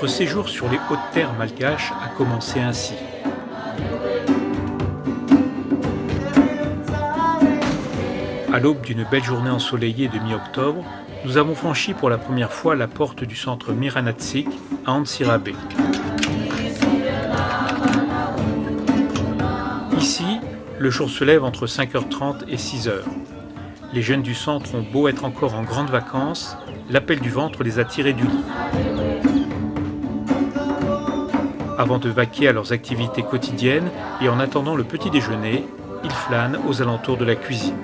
Notre séjour sur les hautes terres malgaches a commencé ainsi. À l'aube d'une belle journée ensoleillée de mi-octobre, nous avons franchi pour la première fois la porte du centre Miranatsik à Antsirabe. Ici, le jour se lève entre 5h30 et 6h. Les jeunes du centre ont beau être encore en grandes vacances, l'appel du ventre les a tirés du lit. Avant de vaquer à leurs activités quotidiennes et en attendant le petit déjeuner, ils flânent aux alentours de la cuisine.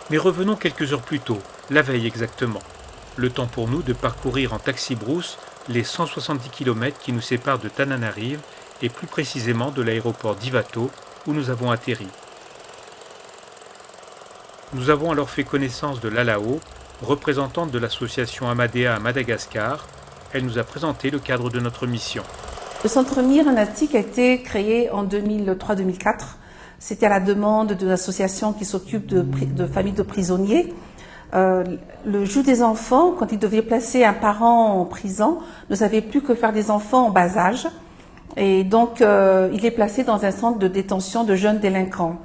Mais revenons quelques heures plus tôt, la veille exactement. Le temps pour nous de parcourir en taxi-brousse les 170 km qui nous séparent de Tananarive et plus précisément de l'aéroport d'Ivato où nous avons atterri. Nous avons alors fait connaissance de Lalao, représentante de l'association Amadea à Madagascar. Elle nous a présenté le cadre de notre mission. Le centre Miranatsik a été créé en 2003-2004. C'était à la demande de l'association qui s'occupe de familles de prisonniers. Le juge des enfants, quand il devait placer un parent en prison, ne savait plus que faire des enfants en bas âge. Et donc, il est placé dans un centre de détention de jeunes délinquants.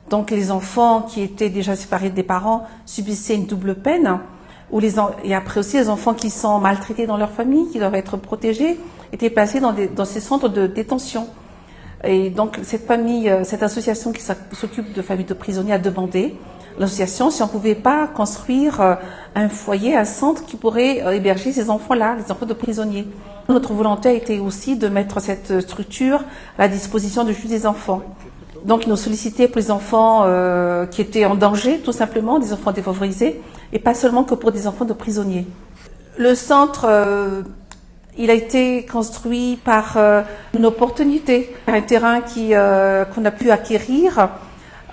Donc, les enfants qui étaient déjà séparés des parents subissaient une double peine. Et après aussi, les enfants qui sont maltraités dans leur famille, qui doivent être protégés, étaient placés dans ces centres de détention. Et donc, cette association qui s'occupe de familles de prisonniers a demandé l'association si on ne pouvait pas construire un foyer, un centre qui pourrait héberger ces enfants-là, les enfants de prisonniers. Notre volonté a été aussi de mettre cette structure à la disposition du juge des enfants. Donc, ils nous sollicitaient pour les enfants qui étaient en danger, tout simplement, des enfants défavorisés, et pas seulement que pour des enfants de prisonniers. Le centre... il a été construit par une opportunité, un terrain qu'on a pu acquérir.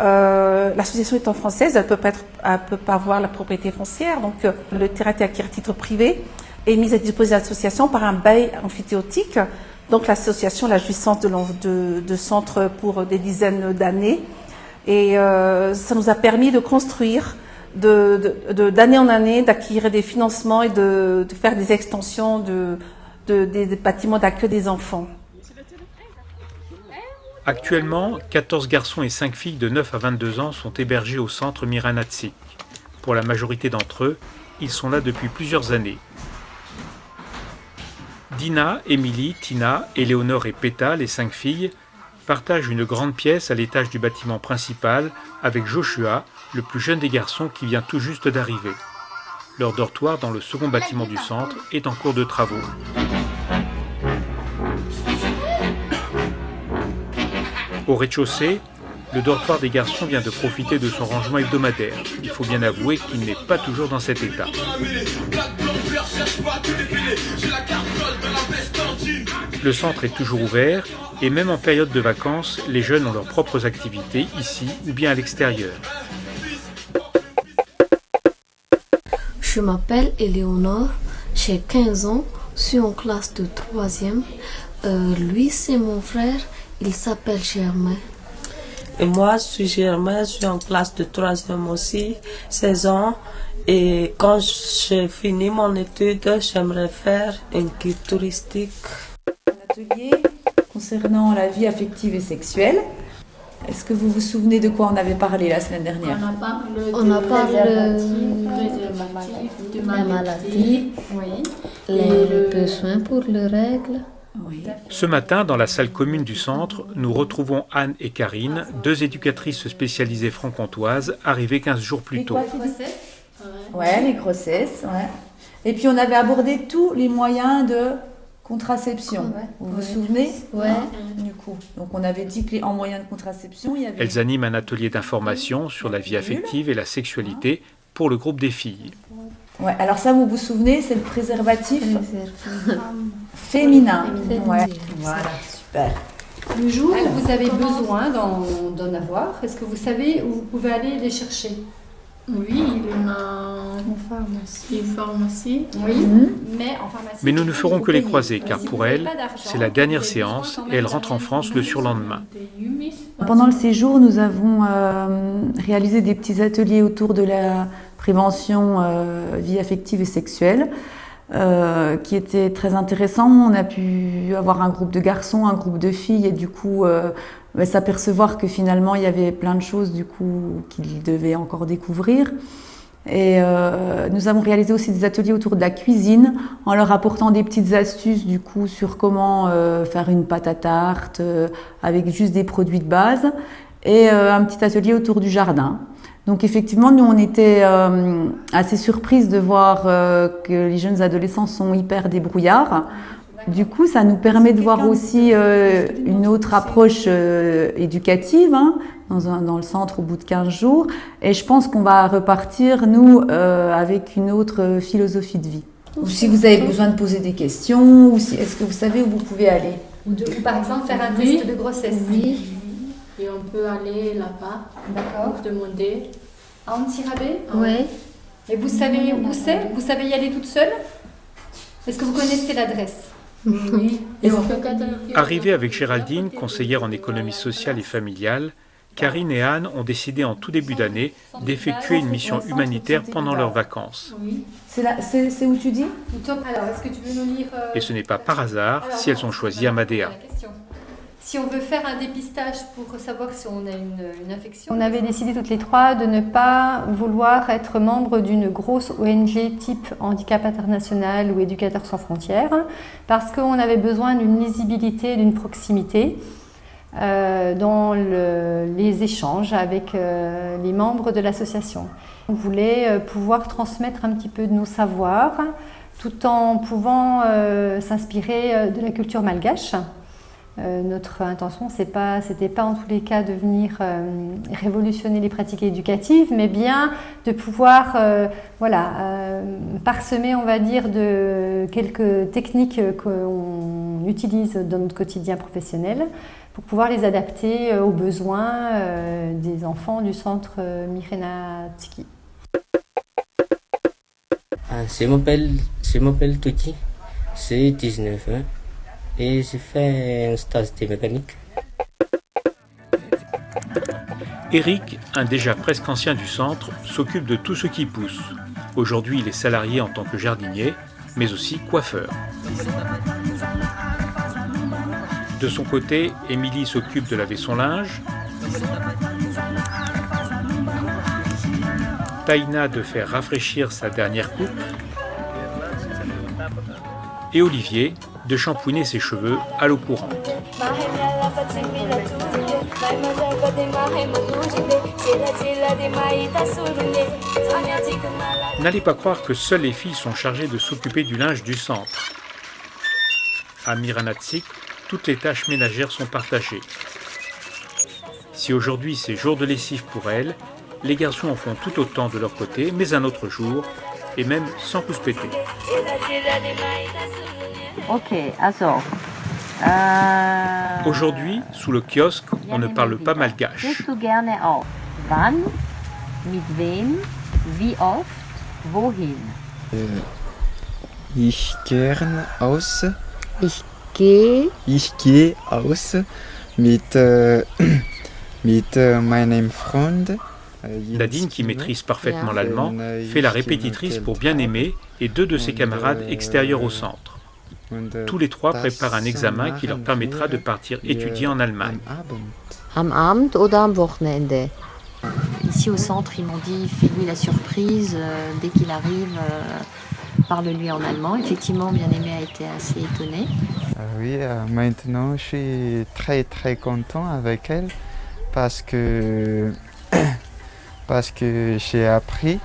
L'association étant française, elle peut pas avoir la propriété foncière, donc le terrain a été acquis à titre privé et mis à disposition de l'association par un bail amphithéotique. Donc l'association a la jouissance de centre pour des dizaines d'années et ça nous a permis de construire d'année en année, d'acquérir des financements et de faire des extensions des bâtiments d'accueil des enfants. Actuellement, 14 garçons et 5 filles de 9 à 22 ans sont hébergés au centre Miranatsik. Pour la majorité d'entre eux, ils sont là depuis plusieurs années. Dina, Émilie, Tina, Éléonore et Péta, les 5 filles, partagent une grande pièce à l'étage du bâtiment principal avec Joshua, le plus jeune des garçons qui vient tout juste d'arriver. Leur dortoir dans le second bâtiment du centre est en cours de travaux. Au rez-de-chaussée, le dortoir des garçons vient de profiter de son rangement hebdomadaire. Il faut bien avouer qu'il n'est pas toujours dans cet état. Le centre est toujours ouvert et même en période de vacances, les jeunes ont leurs propres activités ici ou bien à l'extérieur. Je m'appelle Éléonore, j'ai 15 ans, je suis en classe de 3e. Lui, c'est mon frère, il s'appelle Germain. Et moi, je suis Germain, je suis en classe de 3e aussi, 16 ans. Et quand j'ai fini mon étude, j'aimerais faire un guide touristique. Un atelier concernant la vie affective et sexuelle. Est-ce que vous vous souvenez de quoi on avait parlé la semaine dernière? On a parlé de la maladie, les besoins pour les règles. Oui. Ce matin, dans la salle commune du centre, nous retrouvons Anne et Karine, 2 éducatrices spécialisées franc-comtoises, arrivées 15 jours plus tôt. Ouais, les grossesses, ouais. Et puis on avait abordé tous les moyens de contraception. Vous vous souvenez? Ouais. Du coup, donc on avait dit qu'en moyen de contraception, il y avait... Elles animent un atelier d'information sur la vie affective et la sexualité pour le groupe des filles. Ouais, alors ça, vous vous souvenez, c'est le préservatif féminin. Ouais. Voilà, super. Le jour où vous avez besoin d'en avoir, est-ce que vous savez où vous pouvez aller les chercher? Oui, il y en a une pharmacie. Oui, mais en pharmacie. Mais nous ne ferons que les croiser, Si car vous pour n'avez elle, pas d'argent, c'est la dernière vous avez besoin séance quand et même elle rentre en France le surlendemain. Pendant le séjour, nous avons réalisé des petits ateliers autour de la prévention vie affective et sexuelle, qui étaient très intéressants. On a pu avoir un groupe de garçons, un groupe de filles, et du coup s'apercevoir que finalement il y avait plein de choses du coup qu'ils devaient encore découvrir. Et nous avons réalisé aussi des ateliers autour de la cuisine en leur apportant des petites astuces du coup sur comment faire une pâte à tarte avec juste des produits de base, et un petit atelier autour du jardin. Donc effectivement, nous on était assez surprises de voir que les jeunes adolescents sont hyper débrouillards. Du coup, ça nous permet de voir aussi une autre approche éducative, hein, dans le centre au bout de 15 jours. Et je pense qu'on va repartir, nous, avec une autre philosophie de vie. Ou si vous avez besoin de poser des questions, ou si, est-ce que vous savez où vous pouvez aller? Ou par exemple faire un test de grossesse. Oui. Et on peut aller là-bas D'accord. pour demander. À Antirabé. Oui. Et vous savez où c'est? Vous savez y aller toute seule? Est-ce que vous connaissez l'adresse? Oui. Arrivée avec Géraldine, conseillère en économie sociale et familiale, Karine et Anne ont décidé en tout début d'année d'effectuer une mission humanitaire pendant leurs vacances. Oui. C'est où tu dis? Alors, est-ce que tu veux nous lire Et ce n'est pas par hasard si elles ont choisi Amadea. Si on veut faire un dépistage pour savoir si on a une infection. On avait décidé toutes les trois de ne pas vouloir être membre d'une grosse ONG type Handicap International ou Éducateurs sans frontières, parce qu'on avait besoin d'une lisibilité, d'une proximité dans les échanges avec les membres de l'association. On voulait pouvoir transmettre un petit peu de nos savoirs tout en pouvant s'inspirer de la culture malgache. Notre intention, c'était pas en tous les cas de venir révolutionner les pratiques éducatives, mais bien de pouvoir parsemer, on va dire, de quelques techniques qu'on utilise dans notre quotidien professionnel pour pouvoir les adapter aux besoins des enfants du centre Mirena Tiki. Je m'appelle Tuki, j'ai 19 ans. Et j'ai fait un stage de mécanique. Eric, un déjà presque ancien du centre, s'occupe de tout ce qui pousse. Aujourd'hui, il est salarié en tant que jardinier, mais aussi coiffeur. De son côté, Émilie s'occupe de laver son linge, Taïna de faire rafraîchir sa dernière coupe, et Olivier de shampouiner ses cheveux à l'eau courante. N'allez pas croire que seules les filles sont chargées de s'occuper du linge du centre. À Miranatsik, toutes les tâches ménagères sont partagées. Si aujourd'hui c'est jour de lessive pour elles, les garçons en font tout autant de leur côté, mais un autre jour, et même sans pouce péter. Aujourd'hui, sous le kiosque, on ne parle pas malgache. Ich gern aus. Ich gehe aus mit meinem Freund. Nadine, qui maîtrise parfaitement l'allemand, fait la répétitrice pour Bien aimer et deux de ses camarades extérieurs au centre. Tous les trois préparent un examen qui leur permettra de partir étudier en Allemagne. Am Abend oder am Wochenende. Ici au centre, ils m'ont dit fais-lui la surprise dès qu'il arrive, parle-lui en allemand. Effectivement, Bien-aimé a été assez étonné. Oui, maintenant je suis très très content avec elle parce que j'ai appris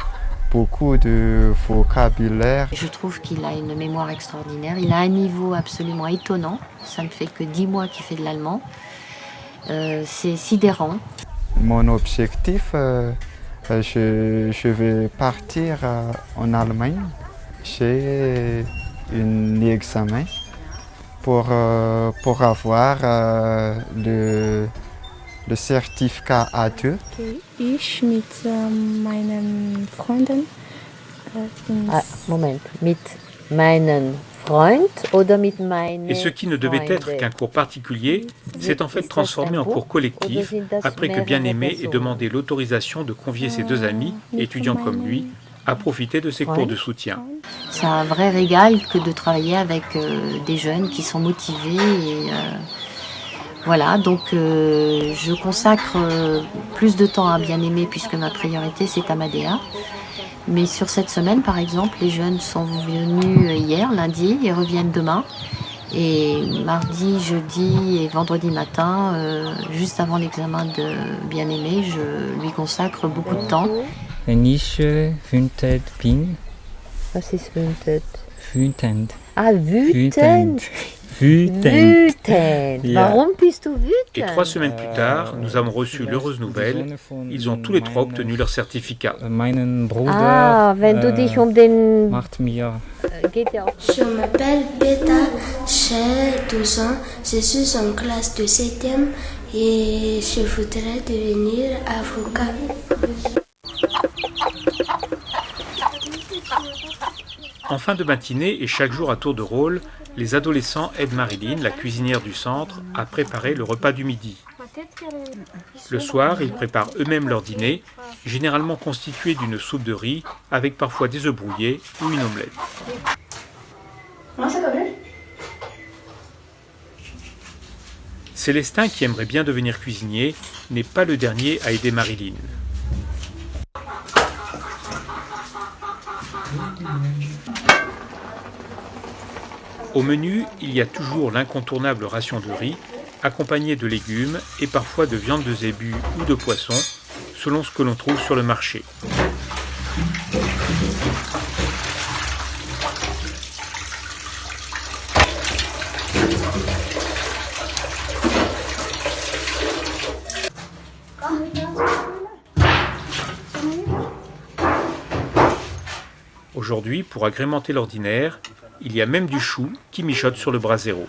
beaucoup de vocabulaire. Je trouve qu'il a une mémoire extraordinaire. Il a un niveau absolument étonnant. Ça ne fait que 10 mois qu'il fait de l'allemand. C'est sidérant. Mon objectif, je vais partir en Allemagne. J'ai un examen pour avoir le certificat A2. Ich mit meinen Freunden Moment, mit meinen Freund oder mit meinen Et ce qui ne devait être qu'un cours particulier s'est en fait transformé en cours collectif après que Bien-Aimé ait demandé l'autorisation de convier ses deux amis, étudiants comme lui, à profiter de ses cours de soutien. C'est un vrai régal que de travailler avec des jeunes qui sont motivés. Et, voilà, donc je consacre plus de temps à Bien-Aimé puisque ma priorité c'est Amadea. Mais sur cette semaine, par exemple, les jeunes sont venus hier, lundi, et reviennent demain. Et mardi, jeudi et vendredi matin, juste avant l'examen de Bien-Aimé, je lui consacre beaucoup de temps. Wenn ich wütend bin. Was ist wütend? Wütend. Ah, wütend. Wütend. Ja. Warum bist du wütend? Et 3 semaines plus tard, nous avons reçu l'heureuse nouvelle. Ils ont tous les 3 obtenu leur certificat. Meinen Bruder wenn du dich den... macht mir... Je m'appelle Beta, j'ai 12 ans, je suis en classe de 7e et je voudrais devenir avocat. En fin de matinée et chaque jour à tour de rôle, les adolescents aident Marilyn, la cuisinière du centre, à préparer le repas du midi. Le soir, ils préparent eux-mêmes leur dîner, généralement constitué d'une soupe de riz, avec parfois des œufs brouillés ou une omelette. Célestin, qui aimerait bien devenir cuisinier, n'est pas le dernier à aider Marilyn. Au menu, il y a toujours l'incontournable ration de riz, accompagnée de légumes et parfois de viande de zébu ou de poisson, selon ce que l'on trouve sur le marché. Aujourd'hui, pour agrémenter l'ordinaire, il y a même du chou qui mijote sur le brasero.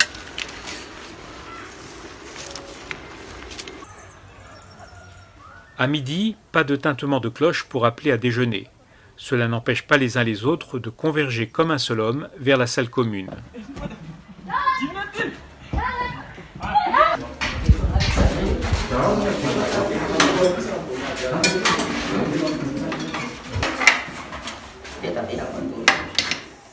À midi, pas de tintement de cloche pour appeler à déjeuner. Cela n'empêche pas les uns les autres de converger comme un seul homme vers la salle commune.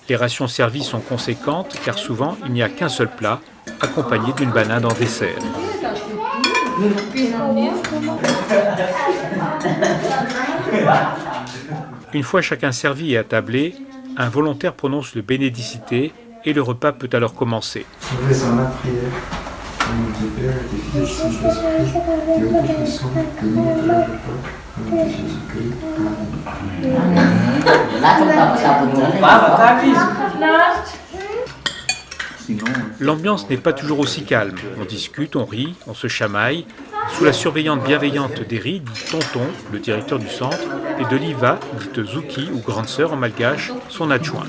Les rations servies sont conséquentes car souvent il n'y a qu'un seul plat, accompagné d'une banane en dessert. Une fois chacun servi et attablé, un volontaire prononce le bénédicité et le repas peut alors commencer. L'ambiance n'est pas toujours aussi calme. On discute, on rit, on se chamaille, sous la surveillance bienveillante d'Eri, dit Tonton, le directeur du centre, et de Liva, dite Zuki ou grande sœur en malgache, son adjoint.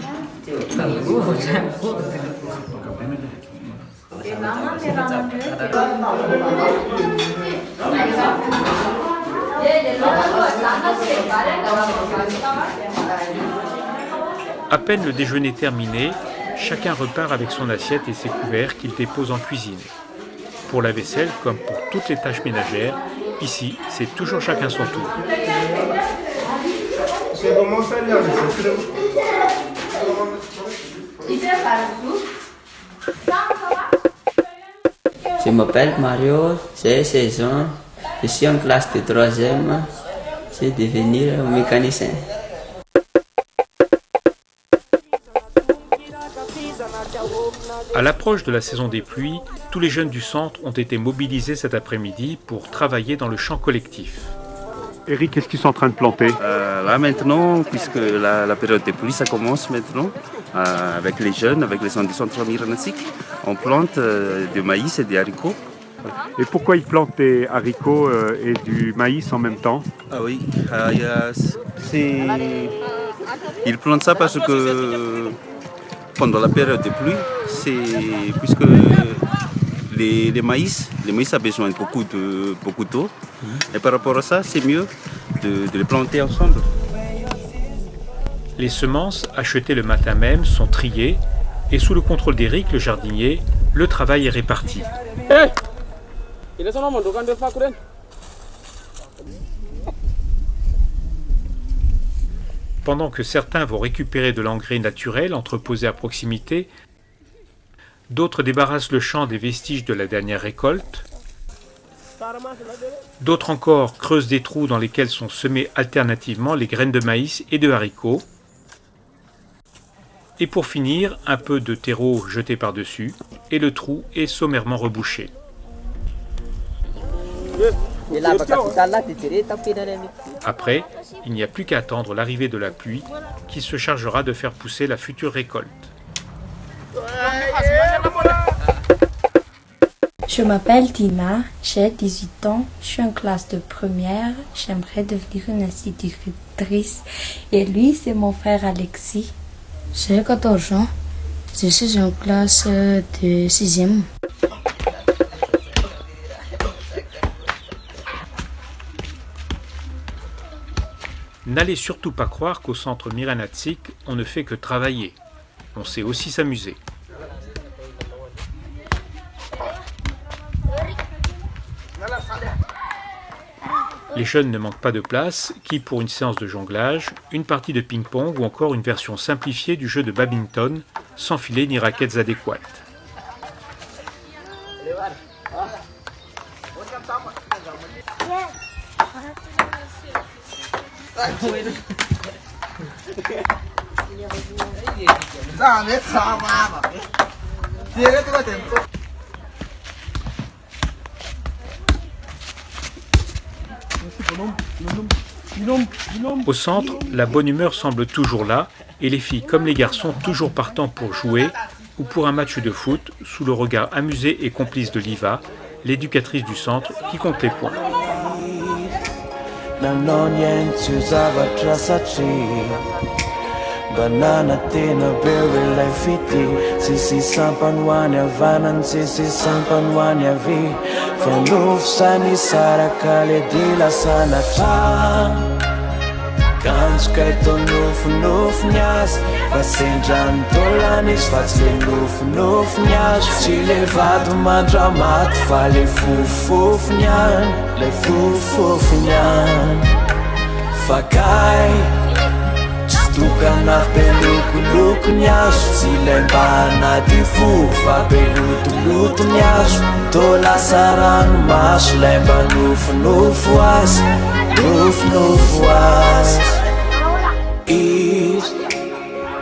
À peine le déjeuner terminé, chacun repart avec son assiette et ses couverts qu'il dépose en cuisine. Pour la vaisselle, comme pour toutes les tâches ménagères, ici, c'est toujours chacun son tour. Je m'appelle Mario, j'ai 16 ans, je suis en classe de 3e, je vais devenir mécanicien. À l'approche de la saison des pluies, tous les jeunes du centre ont été mobilisés cet après-midi pour travailler dans le champ collectif. Eric, qu'est-ce qu'ils sont en train de planter? Là maintenant, puisque la période des pluies, ça commence maintenant, avec les jeunes, avec les du centre Miranasik, on plante du maïs et des haricots. Et pourquoi ils plantent des haricots et du maïs en même temps? Ah oui, ils plantent ça parce que pendant la période des pluies, puisque les maïs a besoin de beaucoup d'eau. Et par rapport à ça, c'est mieux de les planter ensemble. Les semences, achetées le matin même, sont triées et sous le contrôle d'Éric, le jardinier, le travail est réparti. Pendant que certains vont récupérer de l'engrais naturel entreposé à proximité, d'autres débarrassent le champ des vestiges de la dernière récolte, d'autres encore creusent des trous dans lesquels sont semées alternativement les graines de maïs et de haricots, et pour finir, un peu de terreau jeté par-dessus, et le trou est sommairement rebouché. Après, il n'y a plus qu'à attendre l'arrivée de la pluie qui se chargera de faire pousser la future récolte. Je m'appelle Tina, j'ai 18 ans, je suis en classe de première, j'aimerais devenir une institutrice. Et lui, c'est mon frère Alexis. J'ai 14 ans, je suis en classe de 6e. N'allez surtout pas croire qu'au centre Miranatsik, on ne fait que travailler. On sait aussi s'amuser. Les jeunes ne manquent pas de place, qui pour une séance de jonglage, une partie de ping-pong ou encore une version simplifiée du jeu de badminton, sans filet ni raquettes adéquates. Au centre, la bonne humeur semble toujours là, et les filles comme les garçons toujours partants pour jouer ou pour un match de foot, sous le regard amusé et complice de Liva, l'éducatrice du centre qui compte les points. Banana tena bewe lai fiti sisi sampan wanya vanan sisi sampan wanya vi fanuf sani sara kale dila sana fa kans kai to nuf nyas vasendran tolanis fatsle nuf nyas si levado mandramat fale fuf nyan le fuf nyan fakai Tukana peluku nyasu silembana di fufa pelutu nyasu tola sarang mas lemba nufu as is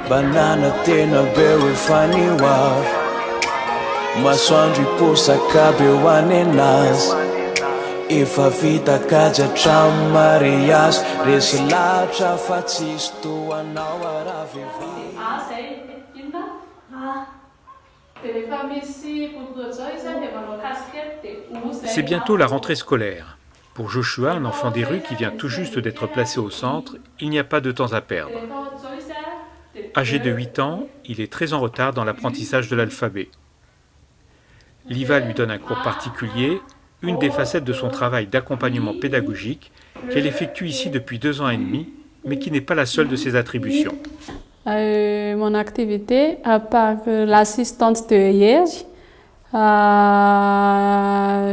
banana tena bewe fani wa maswandri posa kabe wanenas Efa vita kaja tram mariage resy latra fa tsisy toanao aravevi. C'est bientôt la rentrée scolaire. Pour Joshua, un enfant des rues qui vient tout juste d'être placé au centre, il n'y a pas de temps à perdre. Âgé de 8 ans, il est très en retard dans l'apprentissage de l'alphabet. Liva lui donne un cours particulier, une des facettes de son travail d'accompagnement pédagogique qu'elle effectue ici depuis 2 ans et demi, mais qui n'est pas la seule de ses attributions. Mon activité, à part l'assistance de hier,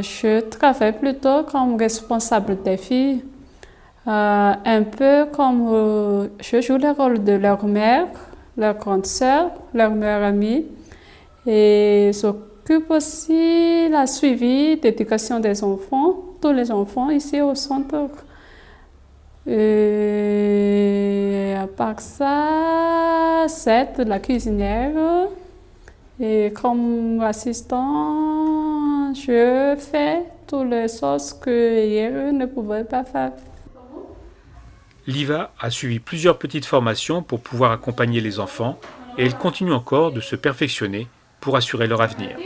je travaille plutôt comme responsable des filles, un peu comme je joue le rôle de leur mère, leur grande sœur, leur meilleure amie, et j'occupe aussi la suivi d'éducation des enfants, tous les enfants ici au centre. Et à part ça, c'est la cuisinière. Et comme assistant, je fais toutes les choses que hier ne pouvait pas faire. Liva a suivi plusieurs petites formations pour pouvoir accompagner les enfants et elle continue encore de se perfectionner pour assurer leur avenir.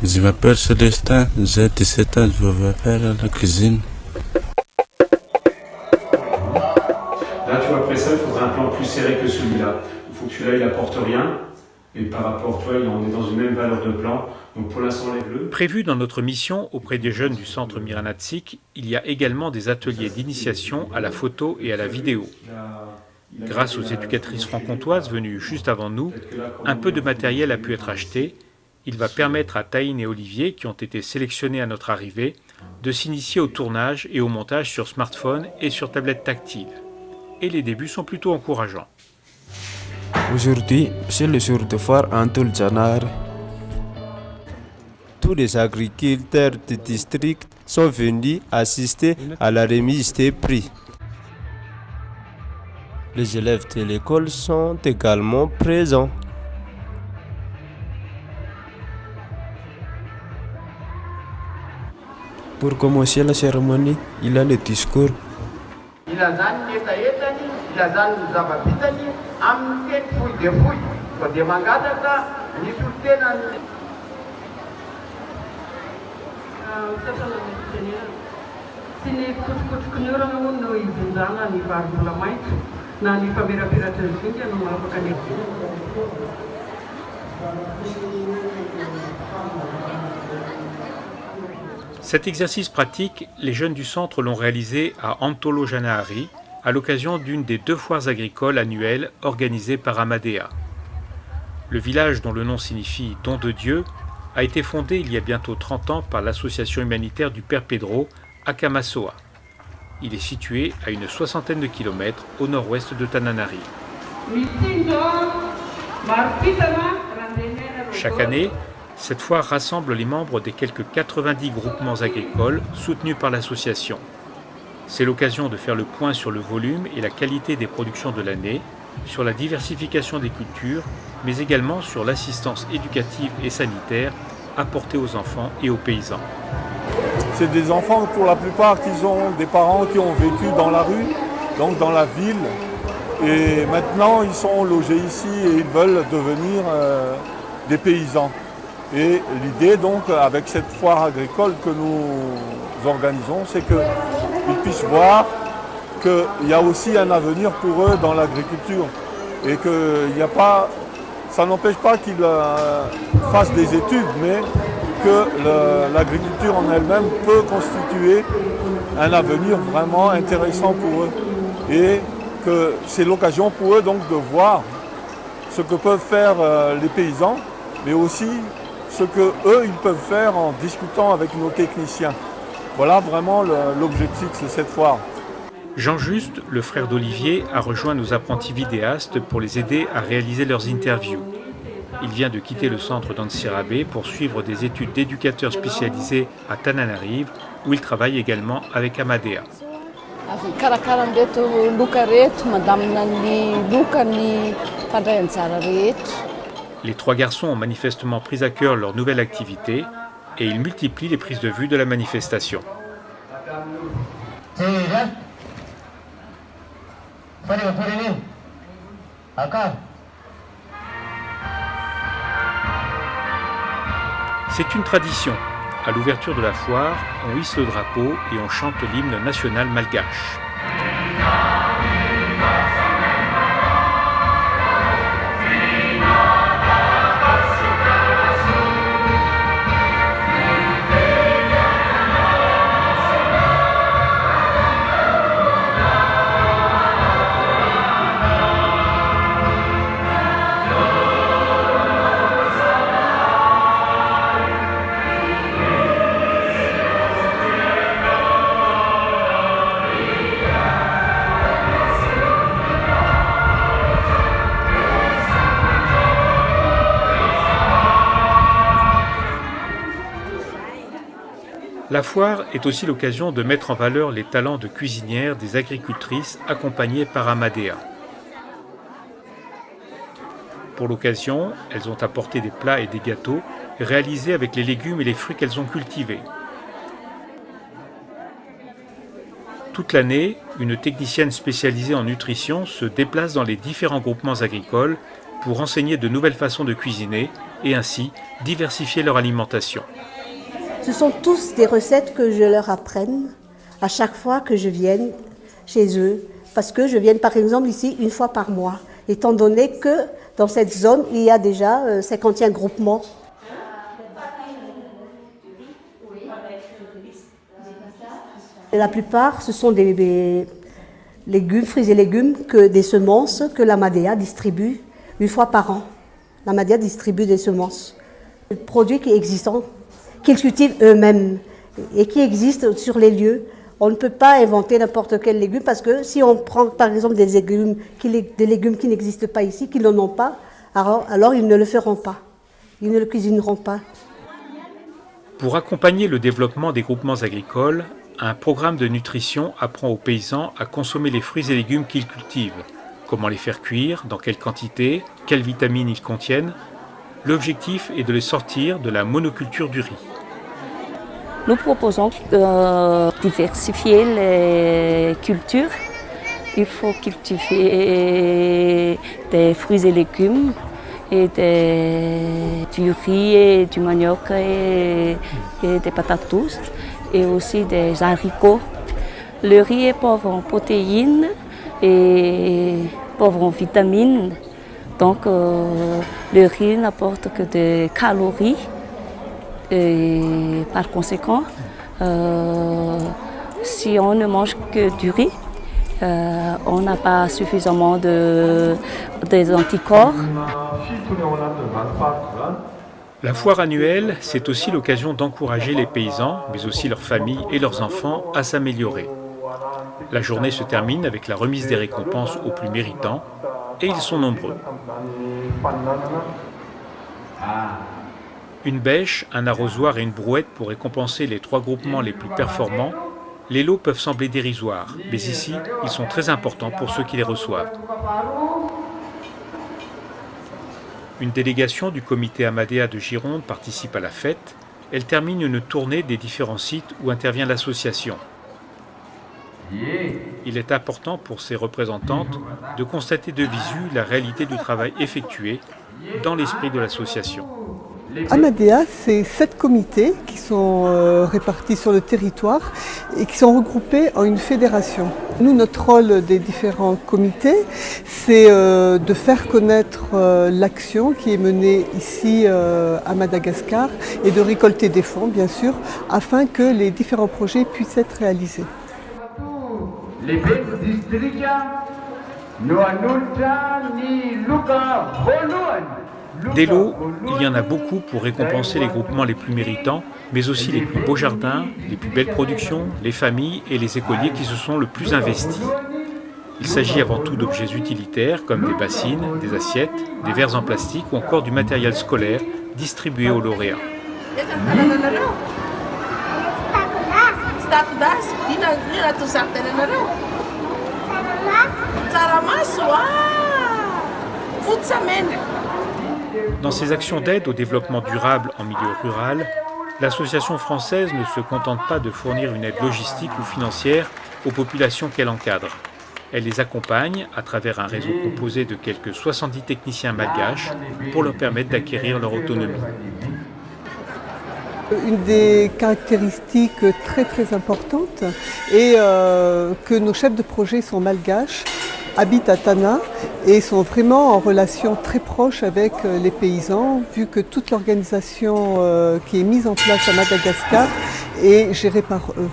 Je m'appelle Célestin, j'ai 17 ans, je vais faire la cuisine. Là, tu vois, après ça, il faudra un plan plus serré que celui-là. Il faut que celui-là, il n'apporte rien Et par rapport, toi, on est dans une même valeur de plan. Donc pour l'instant, les bleus. Prévu dans notre mission auprès des jeunes du centre Miranatsik, il y a également des ateliers d'initiation à la photo et à la vidéo. Grâce aux éducatrices franc-comtoises venues juste avant nous, un peu de matériel a pu être acheté. Il va permettre à Taïn et Olivier, qui ont été sélectionnés à notre arrivée, de s'initier au tournage et au montage sur smartphone et sur tablette tactile. Et les débuts sont plutôt encourageants. Aujourd'hui, c'est le jour de foire en Tuljanar. Tous les agriculteurs du district sont venus assister à la remise des prix. Les élèves de l'école sont également présents. Pour commencer la cérémonie, il a le discours. Cet exercice pratique, les jeunes du centre l'ont réalisé à Antolo Janahari, à l'occasion d'une des 2 foires agricoles annuelles organisées par Amadea. Le village, dont le nom signifie « don de Dieu », a été fondé il y a bientôt 30 ans par l'association humanitaire du Père Pedro, à Camasoa. Il est situé à une 60aine de kilomètres au nord-ouest de Tananarive. Chaque année, cette foire rassemble les membres des quelques 90 groupements agricoles soutenus par l'association. C'est l'occasion de faire le point sur le volume et la qualité des productions de l'année, sur la diversification des cultures, mais également sur l'assistance éducative et sanitaire apportée aux enfants et aux paysans. C'est des enfants pour la plupart qui ont des parents qui ont vécu dans la rue, donc dans la ville. Et maintenant ils sont logés ici et ils veulent devenir des paysans. Et l'idée donc avec cette foire agricole que nous organisons, c'est qu'ils puissent voir qu'il y a aussi un avenir pour eux dans l'agriculture. Et qu'il n'y a pas, ça n'empêche pas qu'ils fassent des études, mais que l'agriculture en elle-même peut constituer un avenir vraiment intéressant pour eux. Et que c'est l'occasion pour eux donc de voir ce que peuvent faire les paysans, mais aussi ce qu'eux ils peuvent faire en discutant avec nos techniciens. Voilà vraiment l'objectif de cette foire. Jean Juste, le frère d'Olivier, a rejoint nos apprentis vidéastes pour les aider à réaliser leurs interviews. Il vient de quitter le centre d'Ansirabe pour suivre des études d'éducateur spécialisé à Tananarive, où il travaille également avec Amadea. Les 3 garçons ont manifestement pris à cœur leur nouvelle activité et ils multiplient les prises de vue de la manifestation. C'est une tradition. À l'ouverture de la foire, on hisse le drapeau et on chante l'hymne national malgache. La foire est aussi l'occasion de mettre en valeur les talents de cuisinières des agricultrices accompagnées par Amadea. Pour l'occasion, elles ont apporté des plats et des gâteaux réalisés avec les légumes et les fruits qu'elles ont cultivés. Toute l'année, une technicienne spécialisée en nutrition se déplace dans les différents groupements agricoles pour enseigner de nouvelles façons de cuisiner et ainsi diversifier leur alimentation. Ce sont tous des recettes que je leur apprenne à chaque fois que je vienne chez eux. Parce que je viens par exemple ici 1 fois par mois, étant donné que Dans cette zone, il y a déjà 51 groupements. Et la plupart, ce sont des légumes, fruits et légumes, des semences que l'Amadea distribue une fois par an. L'Amadea distribue des semences, des produits qui existent, qu'ils cultivent eux-mêmes et qui existent sur les lieux. On ne peut pas inventer n'importe quel légume parce que si on prend par exemple des légumes qui n'existent pas ici, qui n'en ont pas, alors ils ne le feront pas, ils ne le cuisineront pas. Pour accompagner le développement des groupements agricoles, un programme de nutrition apprend aux paysans à consommer les fruits et légumes qu'ils cultivent, comment les faire cuire, dans quelle quantité, quelles vitamines ils contiennent. L'objectif est de les sortir de la monoculture du riz. Nous proposons de diversifier les cultures. Il faut cultiver des fruits et légumes, et du riz et du manioc et des patates douces, et aussi des haricots. Le riz est pauvre en protéines et pauvre en vitamines. Donc le riz n'apporte que des calories. Et par conséquent, si on ne mange que du riz, on n'a pas suffisamment des anticorps. La foire annuelle, c'est aussi l'occasion d'encourager les paysans, mais aussi leurs familles et leurs enfants à s'améliorer. La journée se termine avec la remise des récompenses aux plus méritants, et ils sont nombreux. Une bêche, un arrosoir et une brouette pour récompenser les 3 groupements les plus performants. Les lots peuvent sembler dérisoires, mais ici, ils sont très importants pour ceux qui les reçoivent. Une délégation du comité Amadea de Gironde participe à la fête. Elle termine une tournée des différents sites où intervient l'association. Il est important pour ses représentantes de constater de visu la réalité du travail effectué dans l'esprit de l'association. Amadea, c'est 7 comités qui sont répartis sur le territoire et qui sont regroupés en une fédération. Nous, notre rôle des différents comités, c'est de faire connaître l'action qui est menée ici à Madagascar et de récolter des fonds, bien sûr, afin que les différents projets puissent être réalisés. Des lots, il y en a beaucoup pour récompenser les groupements les plus méritants, mais aussi les plus beaux jardins, les plus belles productions, les familles et les écoliers qui se sont le plus investis. Il s'agit avant tout d'objets utilitaires comme des bassines, des assiettes, des verres en plastique ou encore du matériel scolaire distribué aux lauréats. Dans ses actions d'aide au développement durable en milieu rural, l'association française ne se contente pas de fournir une aide logistique ou financière aux populations qu'elle encadre. Elle les accompagne à travers un réseau composé de quelques 70 techniciens malgaches pour leur permettre d'acquérir leur autonomie. Une des caractéristiques très importantes est que nos chefs de projet sont malgaches, habitent à Tana et sont vraiment en relation très proche avec les paysans, vu que toute l'organisation qui est mise en place à Madagascar est gérée par eux.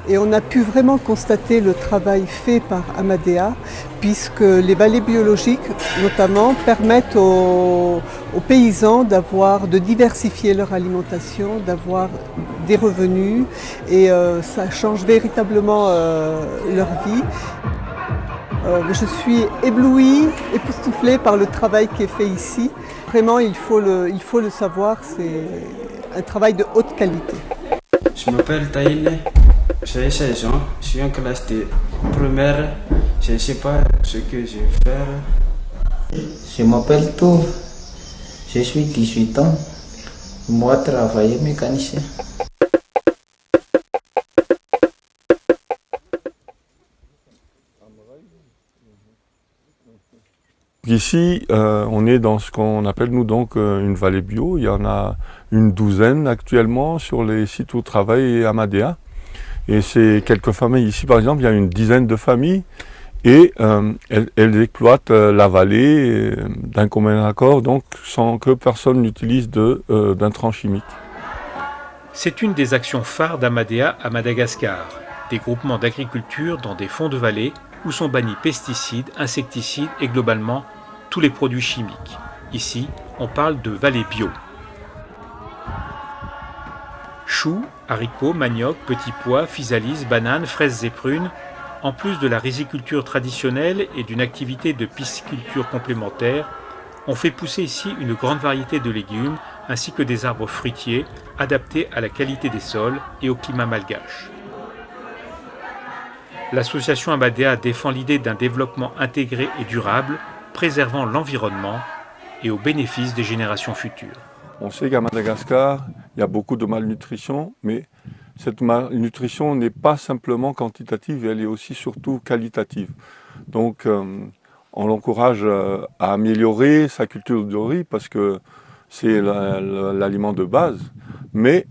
Et on a pu vraiment constater le travail fait par Amadea, puisque les balais biologiques, notamment, permettent aux paysans de diversifier leur alimentation, d'avoir des revenus, et ça change véritablement leur vie. Je suis éblouie, époustouflée par le travail qui est fait ici. Vraiment, il faut le savoir, c'est un travail de haute qualité. Je m'appelle Taïle, j'ai 16 ans, je suis en classe de première, je ne sais pas ce que je vais faire. Je m'appelle Tou, je suis 18 ans, moi travailler mécanicien. Ici, on est dans ce qu'on appelle nous donc une vallée bio. Il y en a une douzaine actuellement sur les sites où travaille Amadea. Et c'est quelques familles. Ici, par exemple, il y a une dizaine de familles. et elles exploitent la vallée d'un commun accord, donc sans que personne n'utilise d'intrants chimiques. C'est une des actions phares d'Amadea à Madagascar, des groupements d'agriculture dans des fonds de vallée où sont bannis pesticides, insecticides et globalement tous les produits chimiques. Ici, on parle de vallée bio. Choux, haricots, manioc, petits pois, physalis, bananes, fraises et prunes, en plus de la riziculture traditionnelle et d'une activité de pisciculture complémentaire, on fait pousser ici une grande variété de légumes ainsi que des arbres fruitiers adaptés à la qualité des sols et au climat malgache. L'association Amadea défend l'idée d'un développement intégré et durable, préservant l'environnement et au bénéfice des générations futures. On sait qu'à Madagascar, il y a beaucoup de malnutrition, mais cette malnutrition n'est pas simplement quantitative, elle est aussi surtout qualitative. Donc on l'encourage à améliorer sa culture de riz parce que c'est l'aliment de base, mais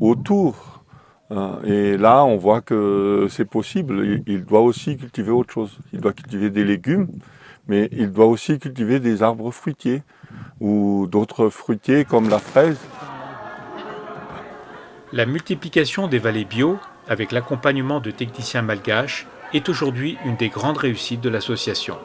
autour, et là on voit que c'est possible, il doit aussi cultiver autre chose. Il doit cultiver des légumes, mais il doit aussi cultiver des arbres fruitiers ou d'autres fruitiers comme la fraise. La multiplication des vallées bio, avec l'accompagnement de techniciens malgaches, est aujourd'hui une des grandes réussites de l'association.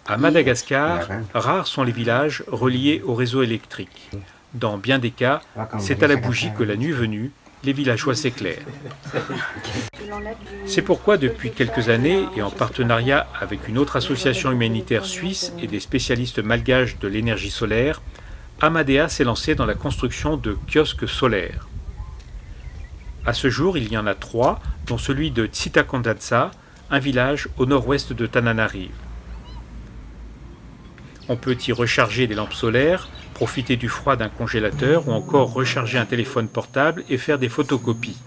À Madagascar, rares sont les villages reliés au réseau électrique. Dans bien des cas, c'est à la bougie que la nuit venue, les villageois s'éclairent. C'est pourquoi depuis quelques années, et en partenariat avec une autre association humanitaire suisse et des spécialistes malgaches de l'énergie solaire, Amadea s'est lancé dans la construction de kiosques solaires. À ce jour, il y en a 3, dont celui de Tsitakondatsa, un village au nord-ouest de Tananarive. On peut y recharger des lampes solaires, profiter du froid d'un congélateur ou encore recharger un téléphone portable et faire des photocopies.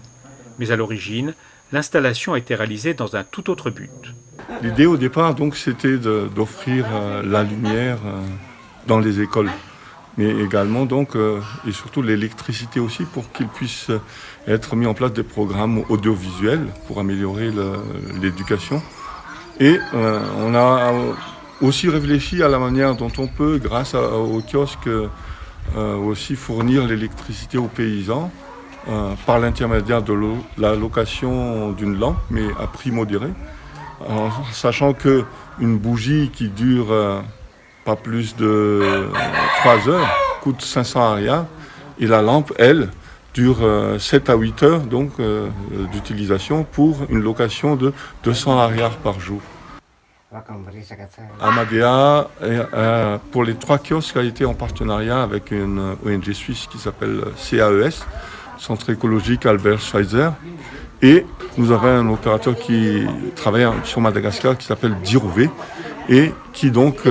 Mais à l'origine, l'installation a été réalisée dans un tout autre but. L'idée au départ, donc, c'était d'offrir la lumière dans les écoles, mais également donc, et surtout l'électricité aussi pour qu'il puisse être mis en place des programmes audiovisuels pour améliorer l'éducation. Et on a aussi réfléchi à la manière dont on peut, grâce au kiosque, aussi fournir l'électricité aux paysans par l'intermédiaire de la location d'une lampe, mais à prix modéré, en sachant qu'une bougie qui dure pas plus de 3 heures coûte 500 arias, et la lampe, elle, dure 7 à 8 heures donc, d'utilisation pour une location de 200 arias par jour. Amadea, pour les 3 kiosques, a été en partenariat avec une ONG suisse qui s'appelle CAES, Centre écologique Albert Schweitzer. Et nous avons un opérateur qui travaille sur Madagascar qui s'appelle Dirové et qui donc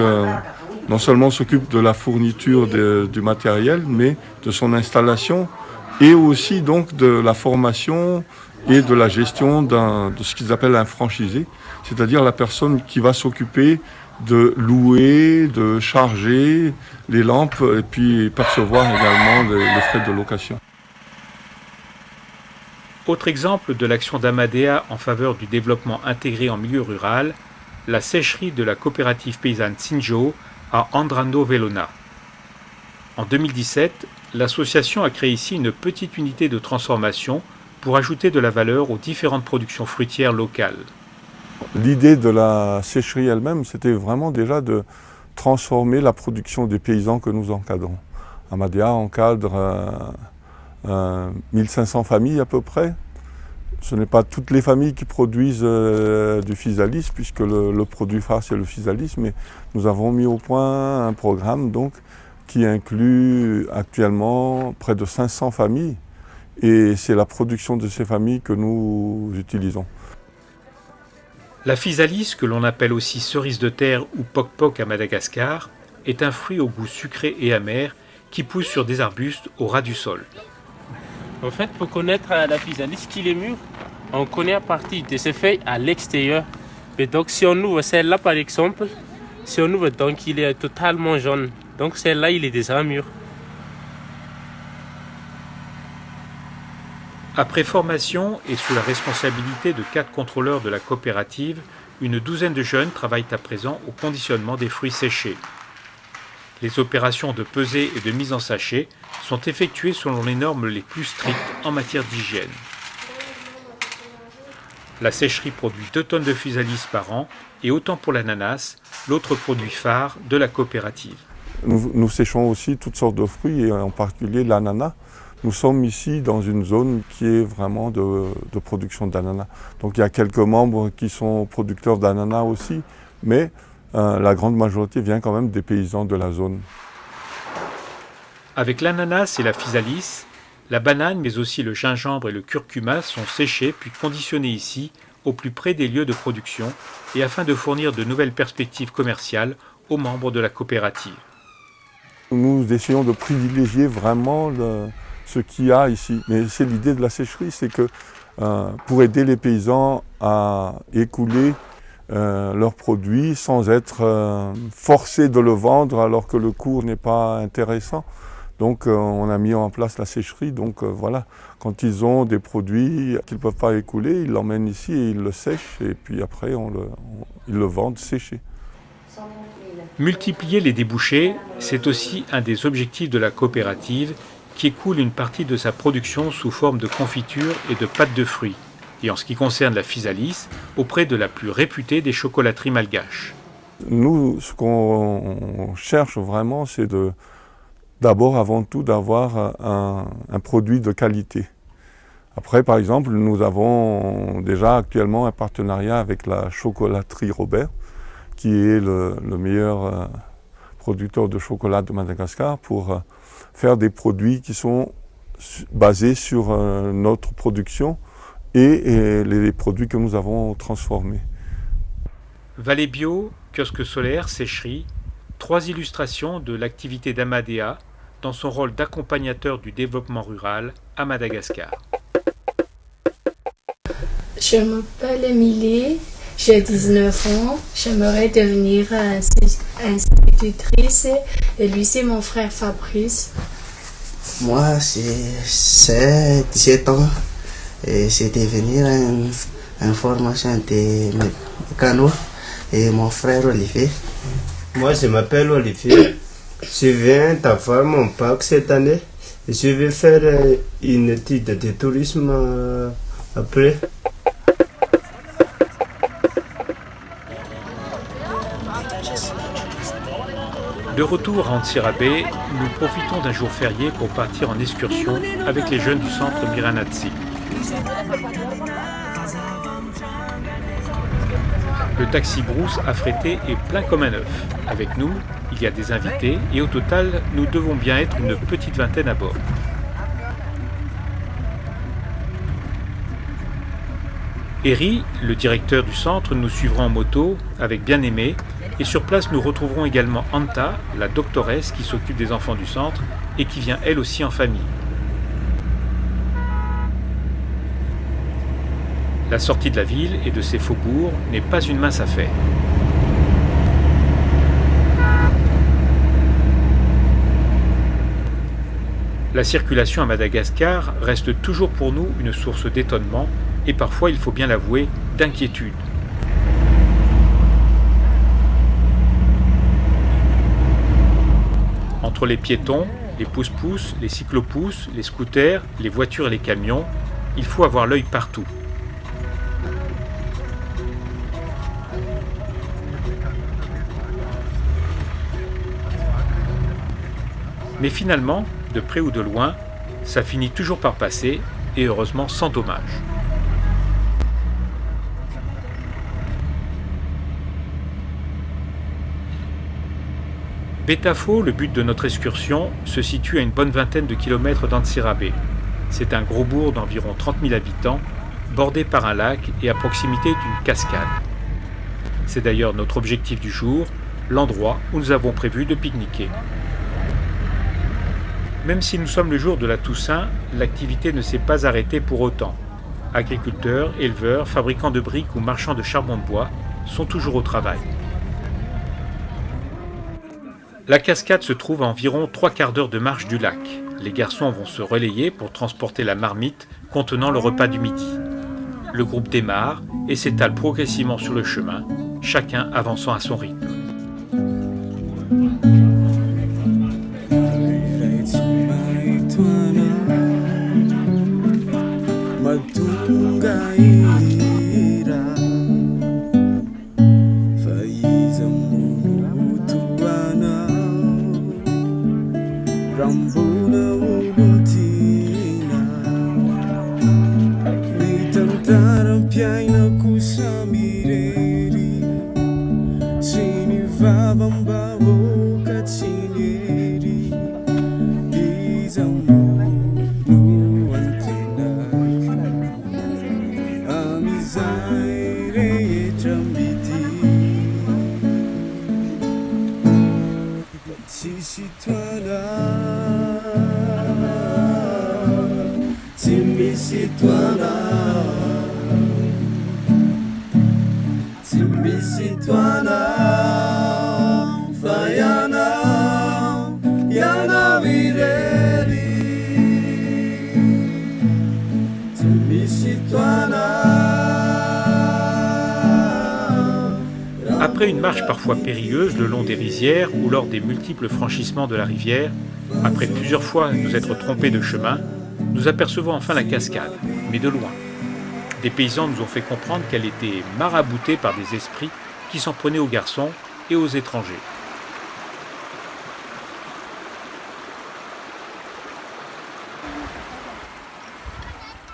non seulement s'occupe de la fourniture du matériel, mais de son installation et aussi donc de la formation et de la gestion de ce qu'ils appellent un franchisé, c'est-à-dire la personne qui va s'occuper de louer, de charger les lampes et puis percevoir également les frais de location. Autre exemple de l'action d'Amadea en faveur du développement intégré en milieu rural, la sécherie de la coopérative paysanne Tsinjo à Andrando Velona. En 2017, l'association a créé ici une petite unité de transformation pour ajouter de la valeur aux différentes productions fruitières locales. L'idée de la sécherie elle-même, c'était vraiment déjà de transformer la production des paysans que nous encadrons. Amadea encadre 1500 familles à peu près. Ce n'est pas toutes les familles qui produisent du physalis, puisque le produit phare c'est le physalis, mais nous avons mis au point un programme donc, qui inclut actuellement près de 500 familles, et c'est la production de ces familles que nous utilisons. La physalis, que l'on appelle aussi cerise de terre ou poc-poc à Madagascar, est un fruit au goût sucré et amer qui pousse sur des arbustes au ras du sol. En fait, pour connaître la physalis qu'il est mûr, on connaît à partir de ses feuilles à l'extérieur. Et donc, si on ouvre celle-là, par exemple, Si on ouvre, donc il est totalement jaune. Donc celle-là, il est déjà mûr. Après formation et sous la responsabilité de 4 contrôleurs de la coopérative, une douzaine de jeunes travaillent à présent au conditionnement des fruits séchés. Les opérations de pesée et de mise en sachet sont effectuées selon les normes les plus strictes en matière d'hygiène. La sécherie produit 2 tonnes de physalis par an et autant pour l'ananas, l'autre produit phare de la coopérative. Nous séchons aussi toutes sortes de fruits et en particulier l'ananas. Nous sommes ici dans une zone qui est vraiment de production d'ananas. Donc il y a quelques membres qui sont producteurs d'ananas aussi, mais la grande majorité vient quand même des paysans de la zone. Avec l'ananas et la physalis, la banane mais aussi le gingembre et le curcuma sont séchés puis conditionnés ici, au plus près des lieux de production et afin de fournir de nouvelles perspectives commerciales aux membres de la coopérative. Nous essayons de privilégier vraiment ce qu'il y a ici. Mais c'est l'idée de la sécherie, c'est que pour aider les paysans à écouler leurs produits sans être forcés de le vendre alors que le cours n'est pas intéressant. Donc on a mis en place la sécherie. Donc voilà, quand ils ont des produits qu'ils ne peuvent pas écouler, ils l'emmènent ici et ils le sèchent et puis après ils le vendent séché. Multiplier les débouchés, c'est aussi un des objectifs de la coopérative qui écoule une partie de sa production sous forme de confiture et de pâte de fruits, et en ce qui concerne la physalis, auprès de la plus réputée des chocolateries malgaches. Nous, ce qu'on cherche vraiment, c'est d'abord, avant tout, d'avoir un produit de qualité. Après, par exemple, nous avons déjà actuellement un partenariat avec la chocolaterie Robert, qui est le meilleur producteur de chocolat de Madagascar, pour faire des produits qui sont basés sur notre production et les produits que nous avons transformés. Vallée Bio, kiosque solaire, sécherie, 3 illustrations de l'activité d'Amadea dans son rôle d'accompagnateur du développement rural à Madagascar. Je m'appelle Émilie, j'ai 19 ans, j'aimerais devenir institutrice et lui c'est mon frère Fabrice. Moi c'est 17 ans et c'est devenir un formation de mécano et mon frère Olivier. Moi je m'appelle Olivier, je viens d'avoir mon bac cette année et je vais faire une étude de tourisme après. De retour à Antsirabe, nous profitons d'un jour férié pour partir en excursion avec les jeunes du centre Miranatsi. Le taxi brousse affrété est plein comme un œuf. Avec nous, il y a des invités et au total, nous devons bien être une petite vingtaine à bord. Eri, le directeur du centre, nous suivra en moto avec Bien-Aimé et sur place nous retrouverons également Anta, la doctoresse qui s'occupe des enfants du centre et qui vient elle aussi en famille. La sortie de la ville et de ses faubourgs n'est pas une mince affaire. La circulation à Madagascar reste toujours pour nous une source d'étonnement et parfois, il faut bien l'avouer, d'inquiétude. Entre les piétons, les pousse-pousse, les cyclo-pousses, les scooters, les voitures et les camions, il faut avoir l'œil partout. Mais finalement, de près ou de loin, ça finit toujours par passer, et heureusement sans dommage. Betafo, le but de notre excursion, se situe à une bonne vingtaine de kilomètres d'Antsirabe. C'est un gros bourg d'environ 30 000 habitants, bordé par un lac et à proximité d'une cascade. C'est d'ailleurs notre objectif du jour, l'endroit où nous avons prévu de pique-niquer. Même si nous sommes le jour de la Toussaint, l'activité ne s'est pas arrêtée pour autant. Agriculteurs, éleveurs, fabricants de briques ou marchands de charbon de bois sont toujours au travail. La cascade se trouve à environ 3/4 d'heure de marche du lac. Les garçons vont se relayer pour transporter la marmite contenant le repas du midi. Le groupe démarre et s'étale progressivement sur le chemin, chacun avançant à son rythme. Après une marche parfois périlleuse le long des rizières ou lors des multiples franchissements de la rivière, après plusieurs fois nous être trompés de chemin, nous apercevons enfin la cascade, mais de loin. Des paysans nous ont fait comprendre qu'elle était maraboutée par des esprits qui s'en prenaient aux garçons et aux étrangers.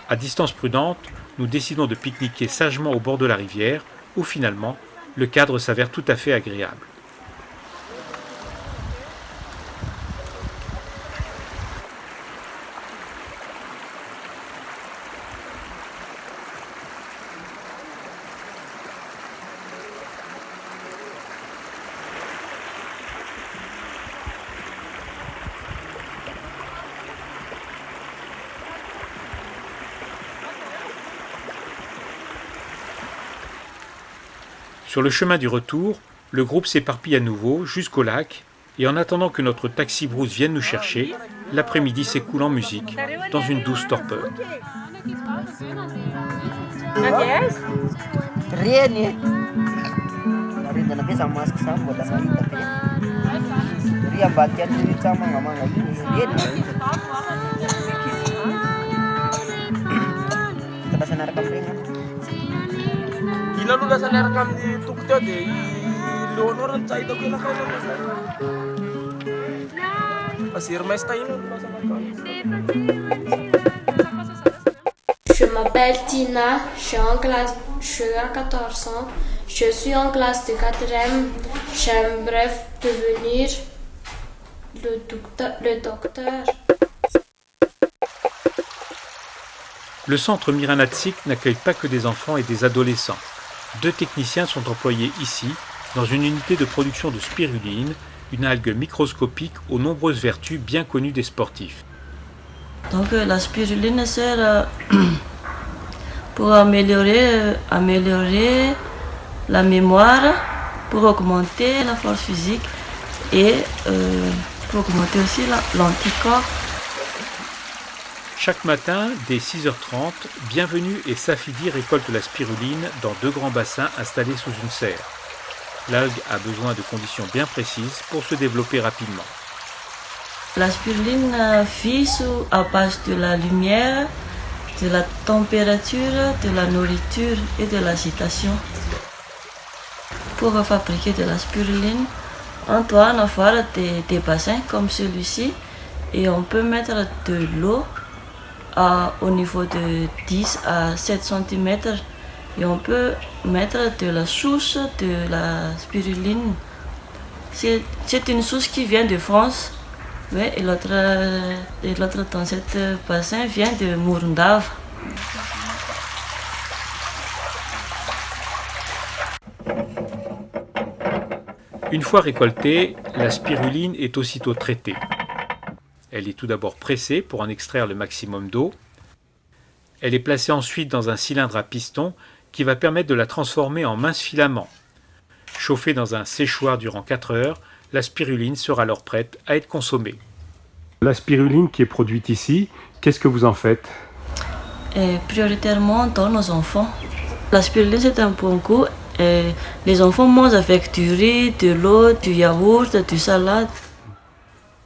À distance prudente, nous décidons de pique-niquer sagement au bord de la rivière, où finalement, le cadre s'avère tout à fait agréable. Sur le chemin du retour, le groupe s'éparpille à nouveau jusqu'au lac et en attendant que notre taxi brousse vienne nous chercher, l'après-midi s'écoule en musique dans une douce torpeur. Je m'appelle Tina, je suis à 14 ans, je suis en classe de 4e, j'aimerais devenir le docteur. Le centre Miranatsik n'accueille pas que des enfants et des adolescents. 2 techniciens sont employés ici, dans une unité de production de spiruline, une algue microscopique aux nombreuses vertus bien connues des sportifs. Donc la spiruline sert pour améliorer la mémoire, pour augmenter la force physique et pour augmenter aussi l'anticorps. Chaque matin, dès 6h30, Bienvenue et Safidi récoltent la spiruline dans 2 grands bassins installés sous une serre. L'algue a besoin de conditions bien précises pour se développer rapidement. La spiruline vit à base de la lumière, de la température, de la nourriture et de l'agitation. Pour fabriquer de la spiruline, on doit avoir des bassins comme celui-ci et on peut mettre de l'eau au niveau de 10 à 7 cm et on peut mettre de la source de la spiruline. C'est une source qui vient de France, oui, et l'autre dans cet bassin vient de Mourndave. Une fois récoltée, la spiruline est aussitôt traitée. Elle est tout d'abord pressée pour en extraire le maximum d'eau. Elle est placée ensuite dans un cylindre à piston qui va permettre de la transformer en minces filaments. Chauffée dans un séchoir durant 4 heures, La spiruline sera alors prête à être consommée. La spiruline qui est produite ici, qu'est-ce que vous en faites? Et prioritairement dans nos enfants. La spiruline, c'est un bon goût. Et les enfants mangent avec du riz, de l'eau, du yaourt, du salade.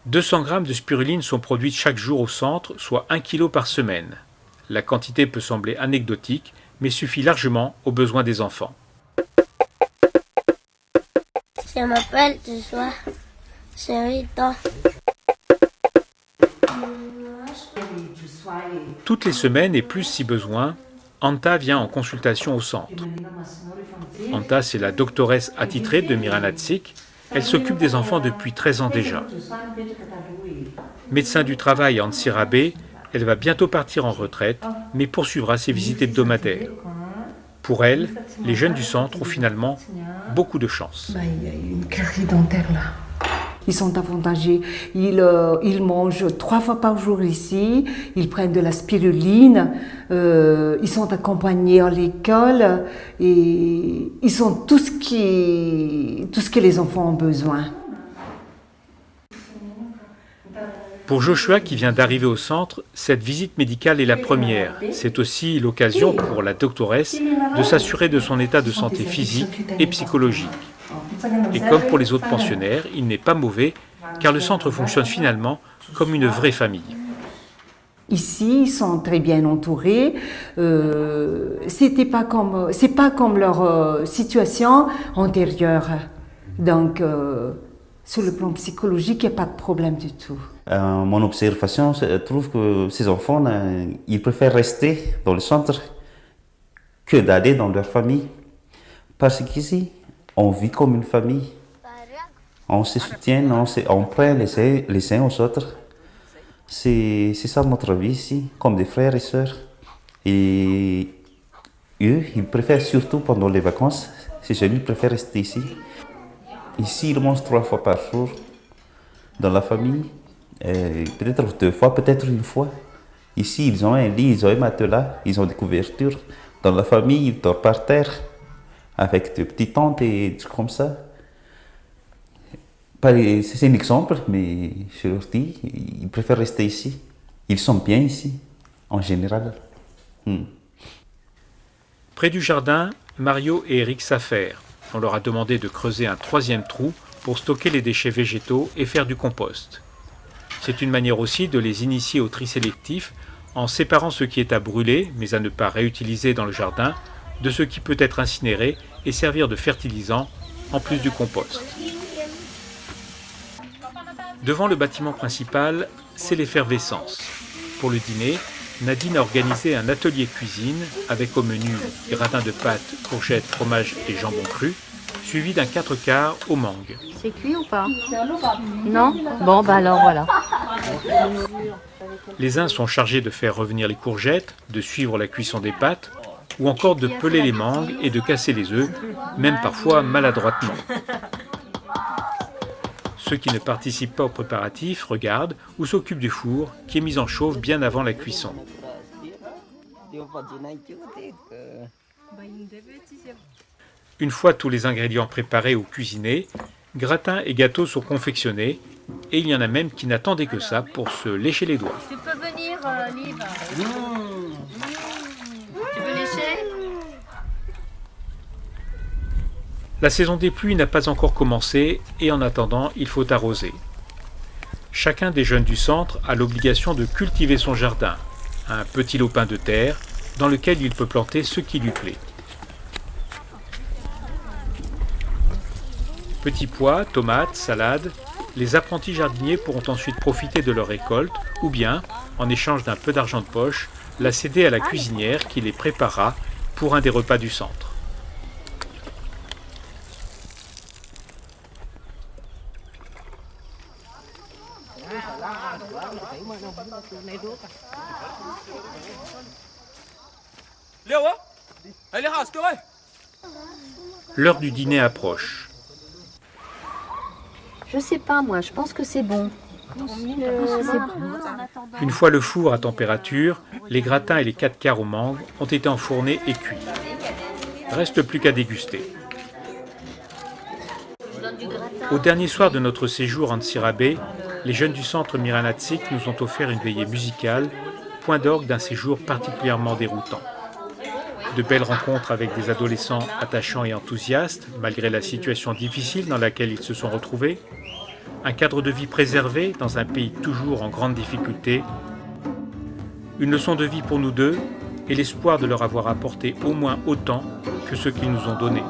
200 grammes de spiruline sont produites chaque jour au centre, soit 1 kg par semaine. La quantité peut sembler anecdotique, mais suffit largement aux besoins des enfants. Je m'appelle Joshua, j'ai 8 ans. Toutes les semaines et plus si besoin, Anta vient en consultation au centre. Anta, c'est la doctoresse attitrée de Miranatsik. Elle s'occupe des enfants depuis 13 ans déjà. Médecin du travail à Antsirabe, elle va bientôt partir en retraite, mais poursuivra ses visites hebdomadaires. Pour elle, les jeunes du centre ont finalement beaucoup de chance. Il y a une carie dentaire là. Ils sont avantagés. Ils mangent 3 fois par jour ici. Ils prennent de la spiruline. Ils sont accompagnés à l'école. Et ils ont tout ce que les enfants ont besoin. Pour Joshua, qui vient d'arriver au centre, cette visite médicale est la première. C'est aussi l'occasion pour la doctoresse de s'assurer de son état de santé physique et psychologique. Et comme pour les autres pensionnaires, il n'est pas mauvais, car le centre fonctionne finalement comme une vraie famille. Ici, ils sont très bien entourés. C'est pas comme leur situation antérieure. Donc, sur le plan psychologique, il n'y a pas de problème du tout. Mon observation, je trouve que ces enfants, ils préfèrent rester dans le centre que d'aller dans leur famille. Parce qu'ici, on vit comme une famille. On se soutient, on prend les uns aux autres. C'est ça notre vie ici, comme des frères et sœurs. Et eux, ils préfèrent surtout pendant les vacances, ces jeunes, ils préfèrent rester ici. Ici, ils mangent 3 fois par jour dans la famille. Peut-être 2 fois, peut-être 1 fois. Ici, ils ont un lit, ils ont un matelas, ils ont des couvertures. Dans la famille, ils dorment par terre, avec des petites tentes et des trucs comme ça. C'est un exemple, mais je leur dis, ils préfèrent rester ici. Ils sont bien ici, en général. Près du jardin, Mario et Eric s'affairent. On leur a demandé de creuser un 3e trou pour stocker les déchets végétaux et faire du compost. C'est une manière aussi de les initier au tri sélectif en séparant ce qui est à brûler, mais à ne pas réutiliser dans le jardin, de ce qui peut être incinéré et servir de fertilisant en plus du compost. Devant le bâtiment principal, c'est l'effervescence. Pour le dîner, Nadine a organisé un atelier cuisine avec au menu gratin de pâtes, courgettes, fromage et jambon cru, suivi d'un 4/4 au mangue. C'est cuit ou pas? Non? Bon, bah alors voilà. Les uns sont chargés de faire revenir les courgettes, de suivre la cuisson des pâtes, ou encore de peler les mangues et de casser les œufs, même parfois maladroitement. Ceux qui ne participent pas aux préparatifs regardent ou s'occupent du four qui est mis en chauffe bien avant la cuisson. Une fois tous les ingrédients préparés ou cuisinés, gratins et gâteaux sont confectionnés et il y en a même qui n'attendaient que ça pour se lécher les doigts. Tu peux venir, Liv. Tu veux lécher? La saison des pluies n'a pas encore commencé et en attendant, il faut arroser. Chacun des jeunes du centre a l'obligation de cultiver son jardin, un petit lopin de terre dans lequel il peut planter ce qui lui plaît. Petits pois, tomates, salades, les apprentis jardiniers pourront ensuite profiter de leur récolte ou bien, en échange d'un peu d'argent de poche, la céder à la cuisinière qui les préparera pour un des repas du centre. L'heure du dîner approche. Je sais pas moi, je pense que c'est bon. Une fois le four à température, les gratins et les 4/4 aux mangues ont été enfournés et cuits. Reste plus qu'à déguster. Au dernier soir de notre séjour en Tsirabé, les jeunes du centre Miranatsik nous ont offert une veillée musicale, point d'orgue d'un séjour particulièrement déroutant. De belles rencontres avec des adolescents attachants et enthousiastes, malgré la situation difficile dans laquelle ils se sont retrouvés, un cadre de vie préservé dans un pays toujours en grande difficulté, une leçon de vie pour nous deux et l'espoir de leur avoir apporté au moins autant que ce qu'ils nous ont donné.